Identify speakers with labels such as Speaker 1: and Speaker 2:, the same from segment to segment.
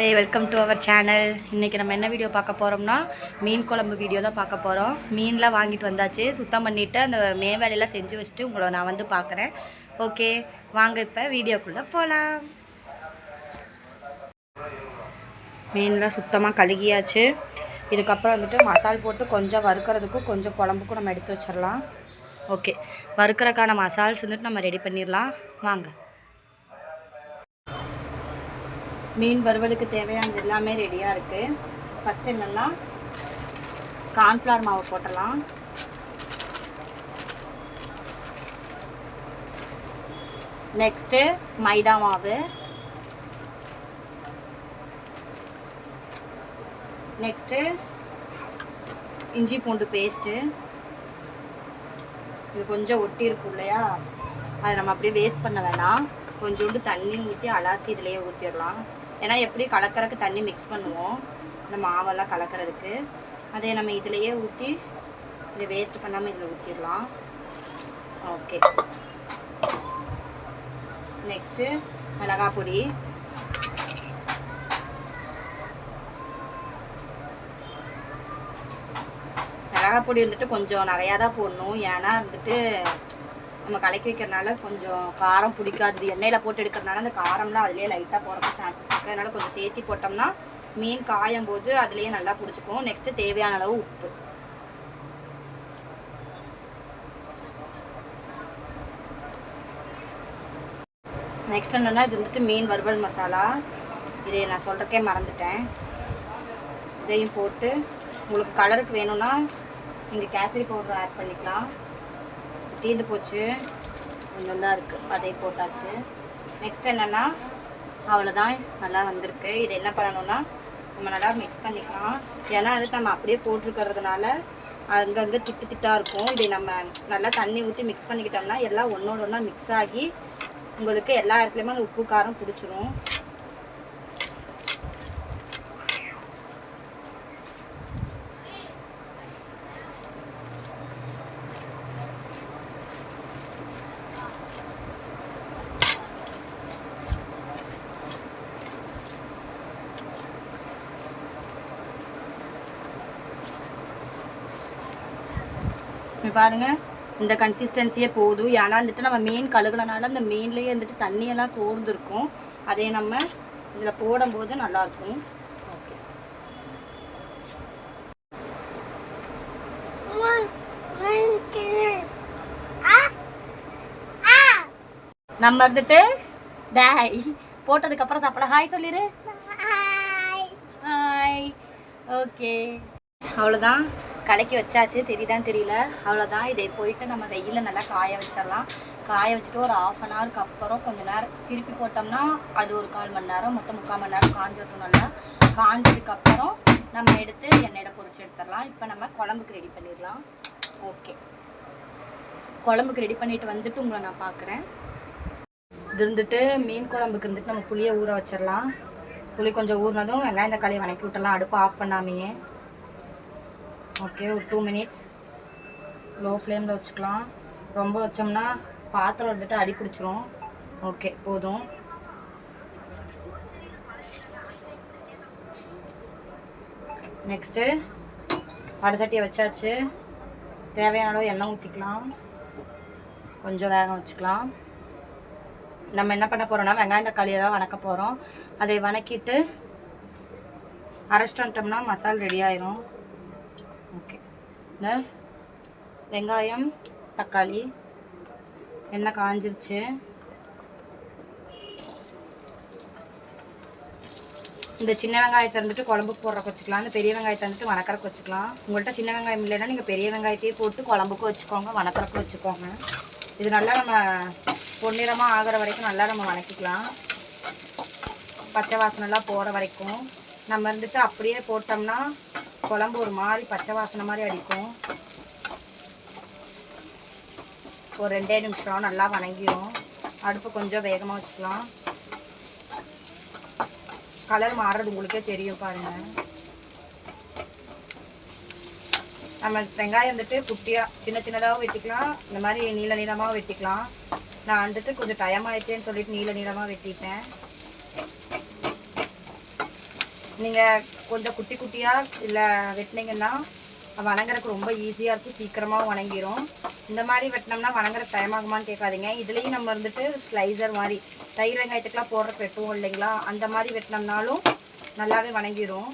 Speaker 1: Welcome to our channel. இன்றைக்கி நம்ம என்ன வீடியோ பார்க்க போகிறோம்னா மீன் குழம்பு வீடியோ தான் பார்க்க போகிறோம். மீன்லாம் வாங்கிட்டு வந்தாச்சு, சுத்தம் பண்ணிவிட்டு அந்த வேலையெல்லாம் செஞ்சு வச்சுட்டு உங்களை நான் வந்து பார்க்குறேன். ஓகே வாங்க இப்போ வீடியோக்குள்ளே போகலாம். மீன்லாம் சுத்தமாக கழுகியாச்சு. இதுக்கப்புறம் வந்துட்டு மசால் போட்டு கொஞ்சம் வறுக்கிறதுக்கும் கொஞ்சம் குழம்புக்கும் நம்ம எடுத்து வச்சிடலாம். ஓகே, வறுக்கிறதுக்கான மசால்ஸ் வந்துட்டு நம்ம ரெடி பண்ணிடலாம் வாங்க. மீன் வறுவலுக்கு தேவையானது எல்லாமே ரெடியாக இருக்குது. ஃபஸ்ட்டு என்னென்னா கார்ன்ஃப்ளவர் மாவு போட்டலாம். நெக்ஸ்ட்டு மைதா மாவு, நெக்ஸ்ட்டு இஞ்சி பூண்டு பேஸ்ட்டு. இது கொஞ்சம் ஒட்டி இருக்கும் இல்லையா, அதை நம்ம அப்படியே வேஸ்ட் பண்ண வேணாம். கொஞ்சோண்டு தண்ணி ஊற்றி அலாசி இதிலையே ஊற்றிடலாம். ஏன்னா எப்படி கலக்கறதுக்கு தண்ணி மிக்ஸ் பண்ணுவோம் இந்த மாவெல்லாம் கலக்கிறதுக்கு, அதை நம்ம இதிலையே ஊற்றி இதை வேஸ்ட் பண்ணாமல் இதில் ஊற்றிடலாம். ஓகே, நெக்ஸ்ட்டு மிளகாய் பொடி, மிளகாய் பொடி வந்துட்டு கொஞ்சம் நிறையா தான் போடணும். ஏன்னா வந்துட்டு நம்ம கலக்கி வைக்கிறனால கொஞ்சம் காரம் பிடிக்காது. எண்ணெயில் போட்டு எடுக்கிறனால அந்த காரம்லாம் அதுலேயே லைட்டாக போகிறதுக்கு சான்சஸ் இருக்குது. அதனால் கொஞ்சம் சேர்த்தி போட்டோம்னா மீன் காயும் போது அதுலேயே நல்லா பிடிச்சிக்கும். நெக்ஸ்ட்டு தேவையான அளவு உப்பு. நெக்ஸ்ட் என்னென்னா இது வந்துட்டு மீன் வறுவல் மசாலா. இதை நான் சொல்கிறக்கே மறந்துட்டேன். இதையும் போட்டு உங்களுக்கு கலருக்கு வேணும்னா நீங்கள் கேசரி பவுடர் ஆட் பண்ணிக்கலாம். தீர்ந்து போச்சு, கொஞ்சம் தான் இருக்குது, அதை போட்டாச்சு. நெக்ஸ்ட் என்னென்னா அவ்வளோதான், நல்லா வந்திருக்கு. இதை என்ன பண்ணணும்னா நம்ம நல்லா மிக்ஸ் பண்ணிக்கலாம். ஏன்னா அது நம்ம அப்படியே போட்டிருக்கிறதுனால அங்கங்கே திட்டு திட்டாக இருக்கும். இதை நம்ம நல்லா தண்ணி ஊற்றி மிக்ஸ் பண்ணிக்கிட்டோம்னா எல்லாம் ஒன்றோட ஒன்றா மிக்ஸ் ஆகி உங்களுக்கு எல்லா இடத்துலையுமே அந்த உப்பு காரம் பிடிச்சிரும். பாருங்க, இந்த கன்சிஸ்டன்சியே போதும். ஏன்னா வந்துட்டு நம்ம மீன் கழுகுனனால அந்த மீன்லேயே வந்துட்டு தண்ணியெல்லாம் சோர்ந்துருக்கும். அதே நம்ம இதில் போடும்போது நல்லாயிருக்கும். ஓகே, நம்ம வந்துட்டு டாய் போட்டதுக்கப்புறம் சாப்பிட ஹாய் சொல்லிடு. ஹாய். ஓகே, அவ்வளோதான், கடைக்கு வச்சாச்சு. தெரியுதான்னு தெரியல. அவ்வளோதான், இதை போயிட்டு நம்ம வெயிலில் நல்லா காய வச்சிடலாம். காய வச்சுட்டு ஒரு 1/2 hour அப்புறம் கொஞ்சம் நேரம் திருப்பி போட்டோம்னா அது ஒரு 1/4 மணி நேரம், மொத்தம் 3/4 மணி நேரம் காஞ்சிடணும். நல்லா காஞ்சதுக்கப்புறம் நம்ம எடுத்து எண்ணெயில் பொரிச்சு எடுத்துடலாம். இப்போ நம்ம குழம்புக்கு ரெடி பண்ணிடலாம். ஓகே, குழம்புக்கு ரெடி பண்ணிட்டு வந்துட்டு உங்களை நான் பார்க்குறேன். இது இருந்துட்டு மீன் குழம்புக்கு இருந்துட்டு நம்ம புளியை ஊற வச்சிடலாம். புளி கொஞ்சம் ஊறினதும் வெங்காயம் தக்காளியை வணக்கி விட்டுடலாம், அடுப்பு ஆஃப் பண்ணாமையே. ஓகே, ஒரு 2 minutes லோ ஃப்ளேமில் வச்சுக்கலாம். ரொம்ப வச்சோம்னா பாத்திரம் வந்துட்டு அடி பிடிச்சிரும். ஓகே, போதும். நெக்ஸ்ட்டு வடை வச்சாச்சு. தேவையான அளவு எண்ணெய் ஊற்றிக்கலாம், கொஞ்சம் வேக வச்சுக்கலாம். நம்ம என்ன பண்ண போகிறோம்னா வெங்காயம் தக்காளியை தான் வணக்க போகிறோம். அதை வணக்கிட்டு அரைச்சிட்டு வந்துட்டோம்னா மசாலா ரெடி ஆயிரும். ஓகே, இந்த வெங்காயம் தக்காளி எண்ணெய் காஞ்சிருச்சு. இந்த சின்ன வெங்காயத்தை இருந்துட்டு குழம்புக்கு போடுறக்கு வச்சுக்கலாம். இந்த பெரிய வெங்காயத்தை வந்துட்டு வணக்கறக்கு வச்சுக்கலாம். உங்கள்கிட்ட சின்ன வெங்காயம் இல்லைன்னா நீங்கள் பெரிய வெங்காயத்தையே போட்டு குழம்புக்கு வச்சுக்கோங்க, வணக்கறக்கு வச்சுக்கோங்க. இது நல்லா நம்ம பொன்னிறமாக ஆகிற வரைக்கும் நல்லா நம்ம வணக்கிக்கலாம். பச்சை வாசனைலாம் போகிற வரைக்கும். நம்ம இருந்துட்டு அப்படியே போட்டோம்னா குழம்பு ஒரு மாதிரி பச்சை வாசனை மாதிரி அடிக்கும். ஒரு 2 நிமிஷம் நல்லா வணங்கிடும். அடுப்பு கொஞ்சம் வேகமாக வச்சுக்கலாம். கலர் மாறுறது உங்களுக்கே தெரியும் பாருங்கள். நம்ம வெங்காயம் வந்துட்டு குட்டியாக சின்ன சின்னதாக வெட்டிக்கலாம், இந்த மாதிரி நீள நீளமாக வெட்டிக்கலாம். நான் வந்துட்டு கொஞ்சம் டைம் ஆகிட்டேன்னு சொல்லிட்டு நீள நீளமாக வெட்டிட்டேன். நீங்கள் கொஞ்சம் குட்டி குட்டியாக இல்லை வெட்டினீங்கன்னா வணங்குறதுக்கு ரொம்ப ஈஸியாக இருக்கும், சீக்கிரமாக வணங்கிடும். இந்த மாதிரி வெட்டினோம்னா வணங்குற டைம் ஆகுமான்னு கேட்காதீங்க. இதுலேயும் நம்ம வந்துட்டு ஸ்லைசர் மாதிரி தயிர் வெங்காயத்துக்குலாம் போடுற வெட்டுவோம் இல்லைங்களா, அந்த மாதிரி வெட்டினோம்னாலும் நல்லாவே வணங்கிடும்.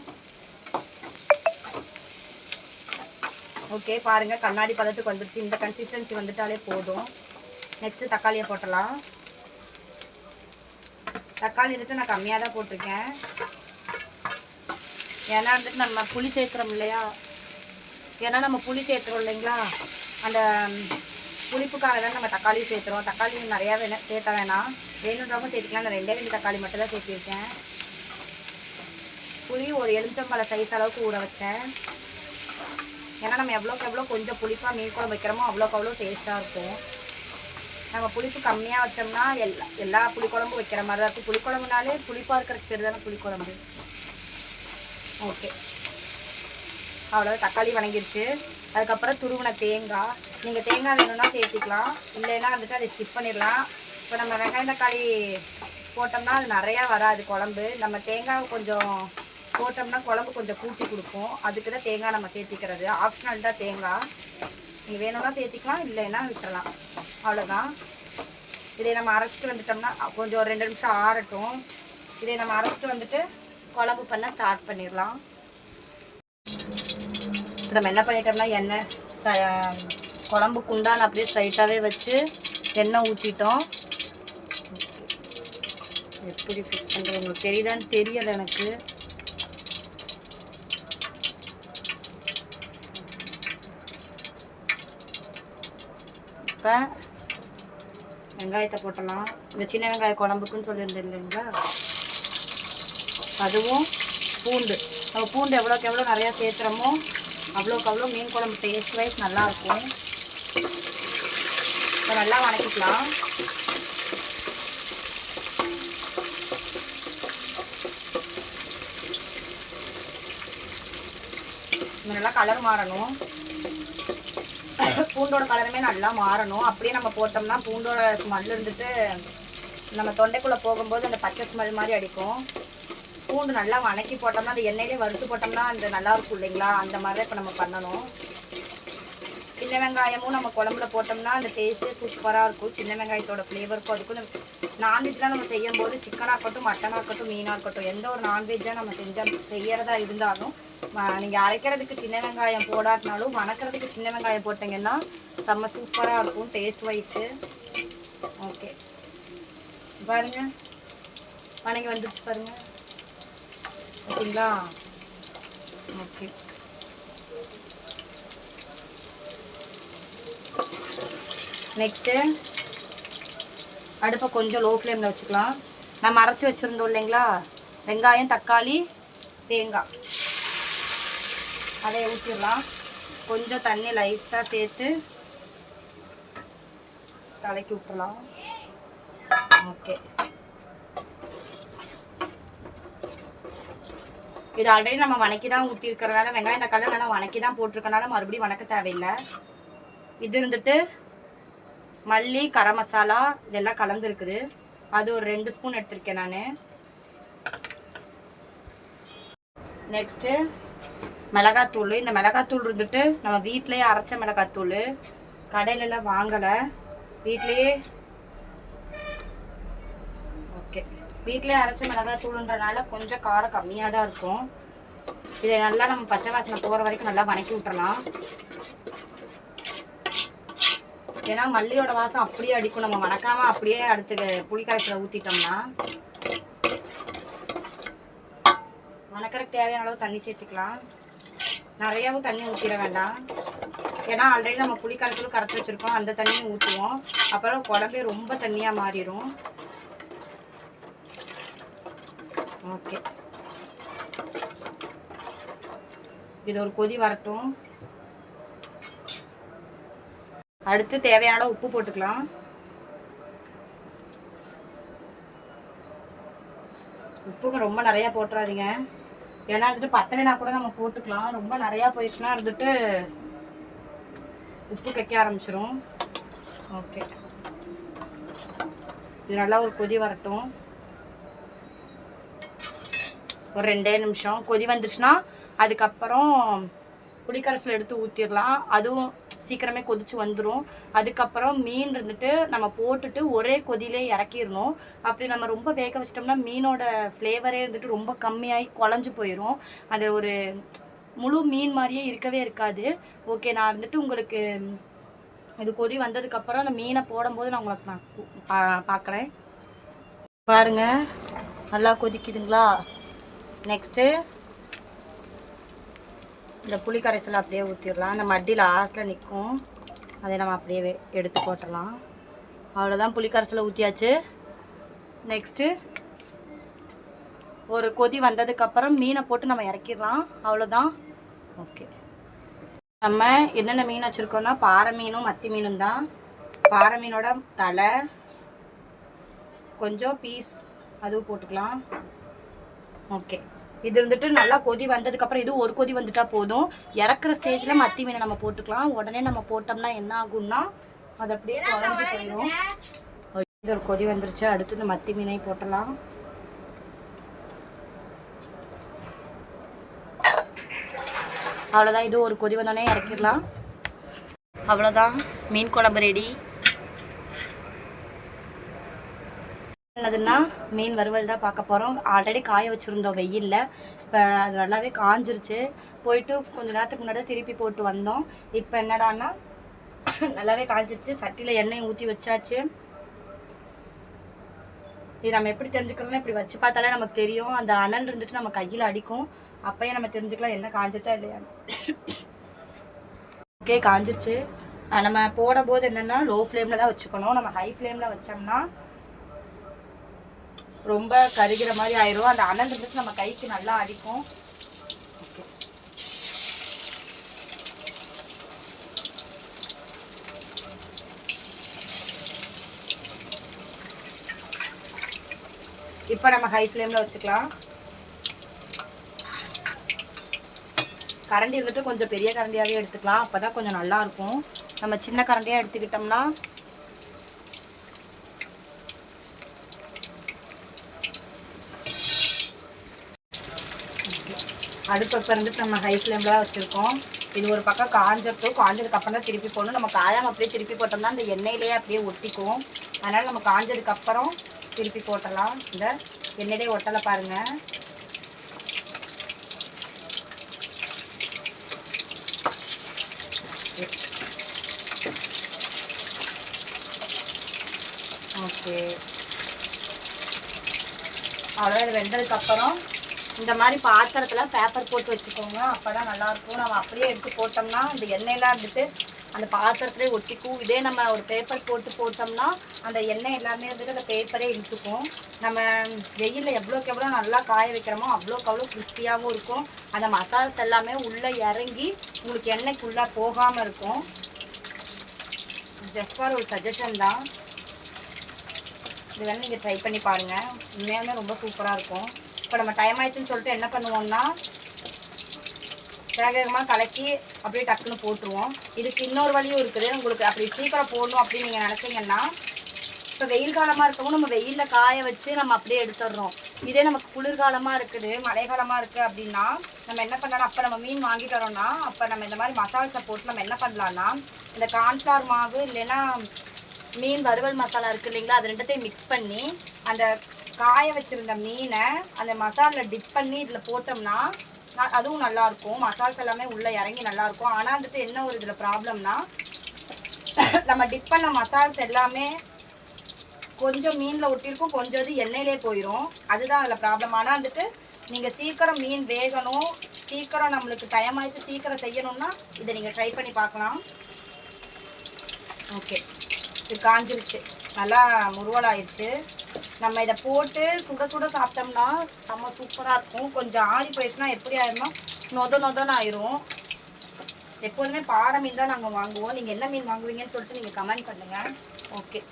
Speaker 1: ஓகே பாருங்கள், கண்ணாடி பதத்துக்கு வந்துடுச்சு. இந்த கன்சிஸ்டன்சி வந்துட்டாலே போதும். நெக்ஸ்ட்டு தக்காளியை போட்டலாம். தக்காளி வந்துட்டு நான் கம்மியாக தான் போட்டிருக்கேன். ஏன்னா வந்துட்டு நம்ம புளி சேர்க்குறோம் இல்லையா, இல்லைங்களா, அந்த புளிப்புக்காக தான் நம்ம தக்காளி சேர்த்துறோம். தக்காளி நிறையா சேர்த்த வேணாம், வேணுன்றவங்க சேர்த்துக்கலாம். நான் 2 தக்காளி மட்டும் தான் சேர்த்திருக்கேன். புளி ஒரு எலுமிச்சம்பழ சைஸ் அளவுக்கு ஊற வச்சேன். ஏன்னா நம்ம எவ்வளோக்கு எவ்வளோ கொஞ்சம் புளிப்பாக மீன் குழம்பு வைக்கிறோமோ அவ்வளோக்கு அவ்வளோ டேஸ்ட்டாக இருக்கும். நம்ம புளிப்பு கம்மியாக வச்சோம்னா எல்லா புளிக்குழம்பும் வைக்கிற மாதிரி தான் இருக்கும். புளிக்குழம்புனாலே புளிப்பாக இருக்கிறதுக்கு பேர் தானே புளிக்குழம்பு. ஓகே, அவ்வளோதான். தக்காளி வணங்கிடுச்சு. அதுக்கப்புறம் துருவின தேங்காய். நீங்கள் தேங்காய் வேணும்னா சேர்த்திக்கலாம், இல்லைன்னா வந்துட்டு அதை ஸ்கிப் பண்ணிடலாம். இப்போ நம்ம வெங்காயம் தக்காளி போட்டோம்னா அது நிறையா வராது குழம்பு. நம்ம தேங்காய் கொஞ்சம் போட்டோம்னா குழம்பு கொஞ்சம் கூட்டி கொடுக்கும். அதுக்கு தான் தேங்காய் நம்ம சேர்த்திக்கிறது. ஆப்ஷனல் தான் தேங்காய். நீங்கள் வேணும்னா சேர்த்திக்கலாம், இல்லைன்னா விட்டுறலாம். அவ்வளோதான். இதை நம்ம அரைச்சிட்டு வந்துட்டோம்னா கொஞ்சம் ஒரு 2 நிமிஷம் ஆறட்டும். இதை நம்ம அரைச்சிட்டு வந்துட்டு குழம்பு பண்ண ஸ்டார்ட் பண்ணிடலாம். நம்ம என்ன பண்ணிட்டோம்னா எண்ணெய் குழம்பு குண்டான அப்படியே ஸ்ட்ரைட்டாகவே வச்சு எண்ணெய் ஊற்றிட்டோம். எப்படி ஃபிக்ஸ் பண்ணுறது உங்களுக்கு தெரியுதான்னு தெரியலை எனக்கு. இப்போ வெங்காயத்தை போட்டலாம். இந்த சின்ன வெங்காய குழம்புக்குன்னு சொல்லியிருந்தேன் இல்லைங்களா, அதுவும் பூண்டு. நம்ம பூண்டு எவ்வளோக்கு எவ்வளோ நிறையா சேர்த்துறோமோ அவ்வளோக்கு அவ்வளோ மீன் குழம்பு டேஸ்ட் வைஸ் நல்லாயிருக்கும். இப்போ நல்லா வணக்கிக்கலாம். நல்லா கலர் மாறணும். பூண்டோட கலருமே நல்லா மாறணும். அப்படியே நம்ம போட்டோம்னா பூண்டோட ஸ்மெல் இருந்துட்டு நம்ம தொண்டைக்குள்ளே போகும்போது அந்த பச்சை ஸ்மெல் மாதிரி அடிக்கும். பூண்டு நல்லா வணக்கி போட்டோம்னா அந்த எண்ணெயிலே வறுத்து போட்டோம்னா அந்த நல்லா இருக்கும் இல்லைங்களா, அந்த மாதிரி தான் இப்போ நம்ம பண்ணணும். சின்ன வெங்காயமும் நம்ம குழம்புல போட்டோம்னா அந்த டேஸ்ட்டே சூப்பராக இருக்கும். சின்ன வெங்காயத்தோட ஃப்ளேவருக்கும் அதுக்கும். நான்வெஜ்லாம் நம்ம செய்யும்போது சிக்கனாக இருக்கட்டும், மட்டனாக இருக்கட்டும், மீனாக இருக்கட்டும், எந்த ஒரு நான்வெஜ்ஜாக நம்ம செய்யறதா இருந்தாலும் நீங்கள் அரைக்கிறதுக்கு சின்ன வெங்காயம் போடாட்டினாலும் வணக்கிறதுக்கு சின்ன வெங்காயம் போட்டிங்கன்னா செம்ம சூப்பராக இருக்கும் டேஸ்ட் வைஸு. ஓகே பாருங்கள், வணங்கி வந்துடுச்சு பாருங்கள். ஓகேங்களா? ஓகே, நெக்ஸ்ட்டு அடுப்பை கொஞ்சம் லோ ஃப்ளேமில் வச்சுக்கலாம். நம்ம அரைச்சி வச்சுருந்தோம் இல்லைங்களா வெங்காயம், தக்காளி, தேங்காய், அதை ஊற்றிடலாம். கொஞ்சம் தண்ணி லைட்டாக சேர்த்து கலக்கி விட்டுறலாம். ஓகே, இது ஆல்ரெடி நம்ம வணக்கி தான் ஊற்றிருக்கிறதுனால வெங்காயம் தக்காளி நல்லா வணக்கி தான் போட்டிருக்கனால மறுபடியும் வணக்க தேவையில்லை. இது இருந்துட்டு மல்லி, கரம் மசாலா இதெல்லாம் கலந்துருக்குது. அது ஒரு 2 ஸ்பூன் எடுத்திருக்கேன் நான். நெக்ஸ்ட்டு மிளகாத்தூள். இந்த மிளகாத்தூள் இருந்துட்டு நம்ம வீட்டிலேயே அரைச்ச மிளகாத்தூள், கடையிலலாம் வாங்கலை, வீட்லேயே. ஓகே, வீட்டிலே அரைச்ச மிளகாத்தூளுன்றனால கொஞ்சம் காரம் கம்மியாக தான் இருக்கும். இதை நல்லா நம்ம பச்சை வாசனை போகிற வரைக்கும் நல்லா வணக்கி விட்டுறலாம். ஏன்னா மல்லியோட வாசம் அப்படியே அடிக்கும். நம்ம வணக்காமல் அப்படியே அடுத்து புளிக்கரைசலை ஊற்றிட்டோம்னா. வணக்கறதுக்கு தேவையான அளவு தண்ணி சேர்த்துக்கலாம். நிறையாவும் தண்ணி ஊற்றிட வேண்டாம். ஏன்னா ஆல்ரெடி நம்ம புளிக்கரைசலும் கரைச்சி வச்சுருக்கோம், அந்த தண்ணியும் ஊற்றுவோம். அப்புறம் குழம்பே ரொம்ப தண்ணியாக மாறிடும். ஓகே, இது ஒரு கொதி வரட்டும். அடுத்து தேவையான அளவு உப்பு போட்டுக்கலாம். உப்புக்கு ரொம்ப நிறையா போட்டுறாதீங்க. ஏன்னா வந்துட்டு பத்தலைனா கூட நம்ம போட்டுக்கலாம். ரொம்ப நிறையா போயிடுச்சுன்னா இருந்துட்டு உப்பு கைக்க ஆரம்பிச்சிடும். ஓகே, இது நல்லா ஒரு கொதி வரட்டும். ஒரு 2 நிமிஷம் கொதி வந்துச்சுன்னா அதுக்கப்புறம் புளிக்கரைசல் எடுத்து ஊற்றிடலாம். அதுவும் சீக்கிரமே கொதிச்சு வந்துடும். அதுக்கப்புறம் மீன் இருந்துட்டு நம்ம போட்டுட்டு ஒரே கொதியிலே இறக்கிடணும். அப்படி நம்ம ரொம்ப வேக வச்சிட்டோம்னா மீனோட ஃப்ளேவரே இருந்துட்டு ரொம்ப கம்மியாகி குழஞ்சு போயிடும். அது ஒரு முழு மீன் மாதிரியே இருக்கவே இருக்காது. ஓகே, நான் இருந்துட்டு உங்களுக்கு இது கொதி வந்ததுக்கப்புறம் அந்த மீனை போடும்போது நான் உங்களுக்கு பார்க்குறேன். பாருங்கள், நல்லா கொதிக்குதுங்களா? நெக்ஸ்ட்டு இந்த புளி கரைசல் அப்படியே ஊற்றிடலாம். அந்த மட்டி லாஸ்ட்டில் நிற்கும், அதை நம்ம அப்படியே எடுத்து போட்டுடலாம். அவ்வளோதான், புளி கரைசலை ஊற்றியாச்சு. நெக்ஸ்ட்டு ஒரு கொதி வந்ததுக்கப்புறம் மீனை போட்டு நம்ம இறக்கிடலாம். அவ்வளோதான். ஓகே, நம்ம என்னென்ன மீன் வச்சுருக்கோன்னா பாறை மீனும் மத்தி மீனும் தான். பாறை மீனோட தலை கொஞ்சம் பீஸ் அதுவும் போட்டுக்கலாம். ஓகே, இது இருந்துட்டு நல்லா கொதி வந்ததுக்கப்புறம் இது ஒரு கொதி வந்துட்டா போதும். இறக்குற ஸ்டேஜில் மத்தி மீனை நம்ம போட்டுக்கலாம். உடனே நம்ம போட்டோம்னா என்ன ஆகும்னா அது அப்படியே குழஞ்சி போயிடும். இது ஒரு கொதி வந்துருச்சு. அடுத்து இந்த மத்தி மீனை போட்டலாம். அவ்வளோதான், இது ஒரு கொதி வந்தோடனே இறக்கிடலாம். அவ்வளோதான், மீன் குழம்பு ரெடி. என்னதுன்னா மீன் வறுவல் தான் பார்க்க போகிறோம். ஆல்ரெடி காய வச்சுருந்தோம் வெயிலில். இப்போ அது நல்லாவே காஞ்சிருச்சு. போயிட்டு கொஞ்சம் நேரத்துக்கு முன்னாடி திருப்பி போட்டு வந்தோம். இப்போ என்னடான்னா நல்லாவே காஞ்சிருச்சு. சட்டியில் எண்ணெய் ஊற்றி வச்சாச்சு. இது நம்ம எப்படி தெரிஞ்சுக்கணும்னா இப்படி வச்சு பார்த்தாலே நமக்கு தெரியும். அந்த அனல் இருந்துட்டு நம்ம கையில் அடிக்கும். அப்போயே நம்ம தெரிஞ்சுக்கலாம் என்ன காஞ்சிருச்சா இல்லையா. ஓகே, காஞ்சிருச்சு. நம்ம போடும்போது என்னென்னா லோ ஃப்ளேமில் தான் வச்சுக்கணும். நம்ம ஹை ஃப்ளேமில் வச்சோம்னா ரொம்ப கருகிற மாதிரி ஆயிரும். அந்த அனல் இருந்துட்டு நம்ம கைக்கு நல்லா அடிக்கும். இப்போ நம்ம ஹை ஃப்ளேமில் வச்சுக்கலாம். கரண்டி இருந்துட்டு கொஞ்சம் பெரிய கரண்டியாகவே எடுத்துக்கலாம். அப்போ தான் கொஞ்சம் நல்லாயிருக்கும். நம்ம சின்ன கரண்டியாக எடுத்துக்கிட்டோம்னா அடுப்பப்போ இருந்துட்டு நம்ம ஹை ஃப்ளேமில் தான் வச்சுருக்கோம். இது ஒரு பக்கம் காஞ்சதுக்கப்புறம் தான் திருப்பி போடணும். நம்ம காயாமல் அப்படியே திருப்பி போட்டோம்னா அந்த எண்ணெயிலேயே அப்படியே ஒட்டிக்கும். அதனால் நம்ம காஞ்சதுக்கப்புறம் திருப்பி போட்டலாம். இந்த எண்ணெயிலே ஒட்டலை பாருங்கள். ஓகே, அவ்வளோதான். இது வெந்ததுக்கப்புறம் இந்த மாதிரி பாத்திரத்தில் பேப்பர் போட்டு வச்சுக்கோங்க. அப்போ தான் நல்லாயிருக்கும். நம்ம அப்படியே எடுத்து போட்டோம்னா அந்த எண்ணெயெல்லாம் இருந்துட்டு அந்த பாத்திரத்துலேயே ஒட்டிக்கும். இதே நம்ம ஒரு பேப்பர் போட்டோம்னா அந்த எண்ணெய் எல்லாமே இருந்துட்டு அந்த பேப்பரே இழுத்துக்கும். நம்ம வெயிலில் எவ்வளோக்கு எவ்வளோ நல்லா காய வைக்கிறோமோ அவ்வளோக்கு அவ்வளோ கிறிஸ்பியாகவும் இருக்கும். அந்த மசாலாஸ் எல்லாமே உள்ளே இறங்கி உங்களுக்கு எண்ணெய்க்குள்ளே போகாமல் இருக்கும். ஜஸ்ட் ஃபார் ஒரு சஜஷன் தான். இது வேணால் நீங்கள் ட்ரை பண்ணி பாருங்கள். உண்மையாலுமே ரொம்ப சூப்பராக இருக்கும். இப்போ நம்ம டைம் ஆயிடுச்சுன்னு சொல்லிட்டு என்ன பண்ணுவோம்னா வேகமாக கலக்கி அப்படியே டக்குன்னு போட்டுருவோம். இதுக்கு இன்னொரு வழியும் இருக்குது. உங்களுக்கு அப்படி சீக்கிரம் போடணும் அப்படின்னு நீங்கள் நினச்சிங்கன்னா இப்போ வெயில் காலமாக இருக்கவும் நம்ம வெயிலில் காய வச்சு நம்ம அப்படியே எடுத்துடுறோம். இதே நமக்கு குளிர்காலமாக இருக்குது, மழைக்காலமாக இருக்குது அப்படின்னா நம்ம என்ன பண்ணலாம், அப்போ நம்ம மீன் வாங்கிட்டு வரோம்னா அப்போ நம்ம இந்த மாதிரி மசாலாஸை போட்டு நம்ம என்ன பண்ணலான்னா இந்த கார்ன்ஃப்ளவர் மாவு இல்லைன்னா மீன் வறுவல் மசாலா இருக்குது இல்லைங்களா, அது ரெண்டுத்தையும் மிக்ஸ் பண்ணி அந்த காய வச்சுருந்த மீனை அந்த மசாலில் டிப் பண்ணி இதில் போட்டோம்னா அதுவும் நல்லாயிருக்கும். மசால்ஸ் எல்லாமே உள்ளே இறங்கி நல்லாயிருக்கும். ஆனால் வந்துட்டு என்ன ஒரு இதில் ப்ராப்ளம்னா நம்ம டிப் பண்ண மசால்ஸ் எல்லாமே கொஞ்சம் மீனில் ஒட்டியிருக்கும், கொஞ்சம் இது எண்ணெயிலே போயிடும். அதுதான் அதில் ப்ராப்ளம். ஆனால் வந்துட்டு நீங்கள் சீக்கிரம் மீன் வேகணும், சீக்கிரம் நம்மளுக்கு டைம் ஆகிட்டு சீக்கிரம் செய்யணும்னா இதை நீங்கள் ட்ரை பண்ணி பார்க்கலாம். ஓகே, இது காஞ்சிருச்சு, நல்லா முருவலாயிடுச்சு. நம்ம இதை போட்டு சுட சுட சாப்பிட்டோம்னா செம்ம சூப்பராக இருக்கும். கொஞ்சம் ஆறி போயிடுச்சுன்னா எப்படி ஆயிடும்னா நொதன்னு ஆயிரும். எப்போதுமே பாறை மீன் தான் நாங்கள் வாங்குவோம். நீங்கள் என்ன மீன் வாங்குவீங்கன்னு சொல்லிட்டு நீங்கள் கமெண்ட் பண்ணுங்கள். ஓகே,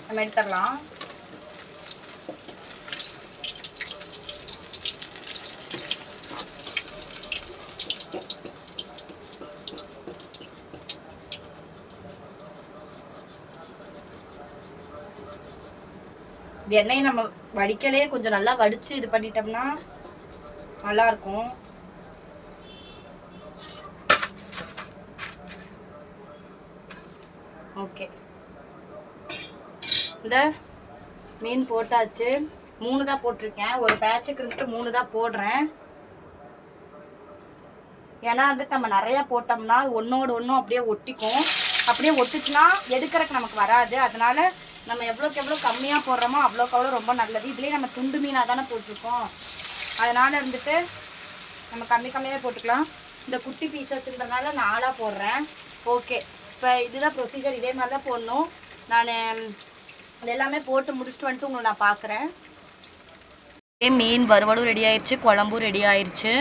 Speaker 1: நம்ம எடுத்துடலாம். எண்ணெயை நம்ம வடிக்கலே கொஞ்சம் நல்லா வடித்து இது பண்ணிட்டோம்னா நல்லாயிருக்கும். ஓகே, இந்த மீன் போட்டாச்சு. 3 தான் போட்டிருக்கேன். ஒரு பேட்சுக்கு இருந்துட்டு 3 தான் போடுறேன். ஏன்னா வந்துட்டு நம்ம நிறையா போட்டோம்னா ஒன்றோடு ஒன்றும் அப்படியே ஒட்டிக்கும். அப்படியே ஒட்டுச்சுன்னா எடுக்கிறதுக்கு நமக்கு வராது. அதனால நம்ம எவ்வளோக்கு எவ்வளோ கம்மியாக போடுறோமோ அவ்வளோக்கு அவ்வளோ ரொம்ப நல்லது. இதுலேயே நம்ம துண்டு மீனாக தானே போட்டிருக்கோம். அதனால் இருந்துட்டு நம்ம கம்மியாக போட்டுக்கலாம். இந்த குட்டி பீசஸ்ன்றதுனால 4ஆக போடுறேன். ஓகே, இப்போ இதுதான் ப்ரொசீஜர். இதே மாதிரி தான் போடணும். நான் இது எல்லாமே போட்டு முடிச்சுட்டு வந்துட்டு உங்களை நான் பார்க்குறேன். மீன் வறுவலும் ரெடி ஆயிடுச்சு, குழம்பும் ரெடி ஆயிடுச்சு.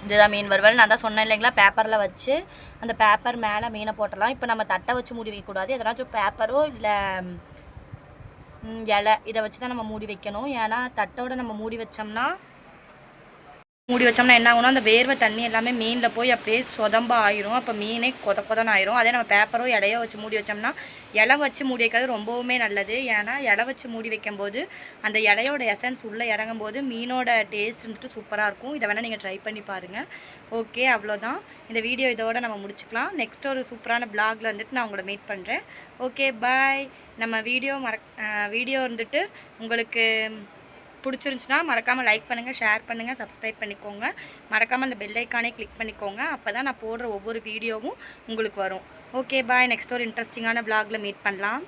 Speaker 1: இதுதான் மீன் வறுவல். நான் தான் சொன்னேன் இல்லைங்களா, பேப்பரில் வச்சு அந்த பேப்பர் மேலே மீனை போட்டலாம். இப்போ நம்ம தட்டை வச்சு மூடி வைக்கக்கூடாது. எதனாச்சும் பேப்பரோ இல்லை இலை இதை வச்சு தான் நம்ம மூடி வைக்கணும். ஏன்னா தட்டோட நம்ம மூடி வச்சோம்னா என்ன ஆகும்னா அந்த வேர்வை தண்ணி எல்லாமே மீனில் போய் அப்படியே சொதம்ப ஆயிரும். அப்போ மீனே கொதன்னு ஆயிரும். அதே நம்ம பேப்பரோ இலையோ வச்சு மூடி வச்சோம்னா, இலை வச்சு மூடி வைக்கிறது ரொம்பவுமே நல்லது. ஏன்னா இலை வச்சு மூடி வைக்கும்போது அந்த இலையோட எசன்ஸ் உள்ளே இறங்கும் போது மீனோட டேஸ்ட் வந்துட்டு சூப்பராக இருக்கும். இதை வேணால் நீங்கள் ட்ரை பண்ணி பாருங்கள். ஓகே, அவ்வளோதான். இந்த வீடியோ இதோடு நம்ம முடிச்சுக்கலாம். நெக்ஸ்ட் ஒரு சூப்பரான பிளாகில் வந்துட்டு நான் உங்களை மீட் பண்ணுறேன். ஓகே, பாய். நம்ம வீடியோ வந்துட்டு உங்களுக்கு பிடிச்சிருந்துச்சுன்னா மறக்காமல் லைக் பண்ணுங்கள், ஷேர் பண்ணுங்கள், சப்ஸ்கிரைப் பண்ணிக்கோங்க. மறக்காமல் அந்த பெல் ஐக்கானே கிளிக் பண்ணிக்கோங்க. அப்போ தான் நான் போடுற ஒவ்வொரு வீடியோவும் உங்களுக்கு வரும். ஓகே, பாய். நெக்ஸ்ட் ஒரு இன்ட்ரெஸ்டிங்கான பிளாகில் மீட் பண்ணலாம்.